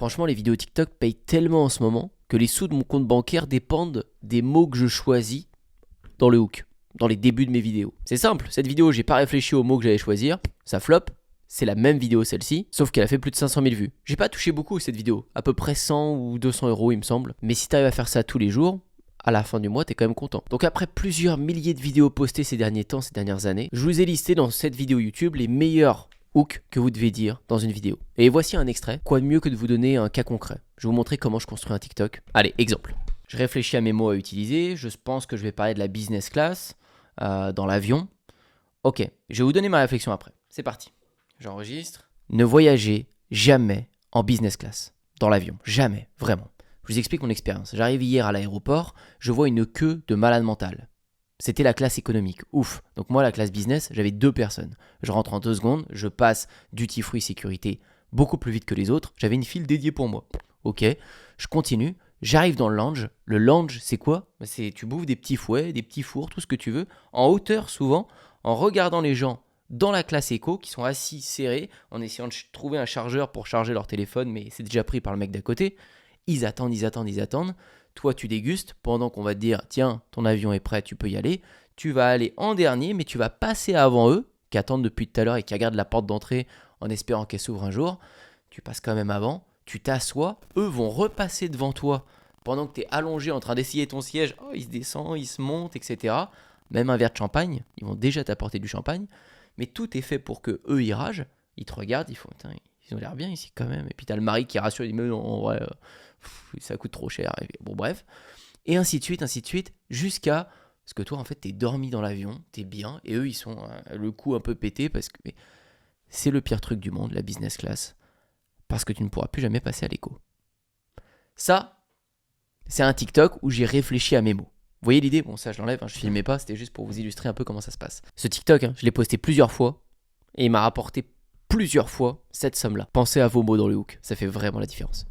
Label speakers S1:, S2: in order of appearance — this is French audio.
S1: Franchement, les vidéos TikTok payent tellement en ce moment que les sous de mon compte bancaire dépendent des mots que je choisis dans le hook, dans les débuts de mes vidéos. C'est simple, cette vidéo, j'ai pas réfléchi aux mots que j'allais choisir, ça flop. C'est la même vidéo celle-ci, sauf qu'elle a fait plus de 500 000 vues. J'ai pas touché beaucoup cette vidéo, à peu près 100 ou 200 euros il me semble. Mais si t'arrives à faire ça tous les jours, à la fin du mois, t'es quand même content. Donc après plusieurs milliers de vidéos postées ces derniers temps, ces dernières années, je vous ai listé dans cette vidéo YouTube les meilleurs hooks que vous devez dire dans une vidéo. Et voici un extrait. Quoi de mieux que de vous donner un cas concret. Je vais vous montrer comment je construis un TikTok. Allez, exemple. Je réfléchis à mes mots à utiliser. Je pense que je vais parler de la business class dans l'avion. Ok, je vais vous donner ma réflexion après. C'est parti. J'enregistre. Ne voyagez jamais en business class dans l'avion. Jamais, vraiment. Je vous explique mon expérience. J'arrive hier à l'aéroport, je vois une queue de malade mental. C'était la classe économique. Ouf. Donc moi, la classe business, j'avais 2 personnes. Je rentre en 2 secondes, je passe duty free sécurité beaucoup plus vite que les autres. J'avais une file dédiée pour moi. Ok, je continue. J'arrive dans le lounge. Le lounge, c'est quoi ? Tu bouffes des petits fouets, des petits fours, tout ce que tu veux, en hauteur souvent, en regardant les gens dans la classe éco qui sont assis serrés en essayant de trouver un chargeur pour charger leur téléphone, mais c'est déjà pris par le mec d'à côté. Ils attendent. Toi, tu dégustes pendant qu'on va te dire tiens, ton avion est prêt, tu peux y aller. Tu vas aller en dernier, mais tu vas passer avant eux, qui attendent depuis tout à l'heure et qui regardent la porte d'entrée en espérant qu'elle s'ouvre un jour. Tu passes quand même avant, tu t'assois, eux vont repasser devant toi pendant que tu es allongé en train d'essayer ton siège. Oh, il se descend, il se monte, etc. Même un verre de champagne, ils vont déjà t'apporter du champagne. Mais tout est fait pour que eux ils ragent, ils te regardent, ils font ils ont l'air bien ici quand même. Et puis t'as le mari qui rassure, il dit mais non, en vrai, ça coûte trop cher. Et bon bref, et ainsi de suite, jusqu'à ce que toi en fait t'es dormi dans l'avion, t'es bien, et eux ils sont le cou un peu pété parce que c'est le pire truc du monde, la business class, parce que tu ne pourras plus jamais passer à l'éco. Ça, c'est un TikTok où j'ai réfléchi à mes mots. Vous voyez l'idée ? Bon, ça je l'enlève, je filmais pas, c'était juste pour vous illustrer un peu comment ça se passe. Ce TikTok, je l'ai posté plusieurs fois et il m'a rapporté plusieurs fois cette somme-là. Pensez à vos mots dans le hook, ça fait vraiment la différence.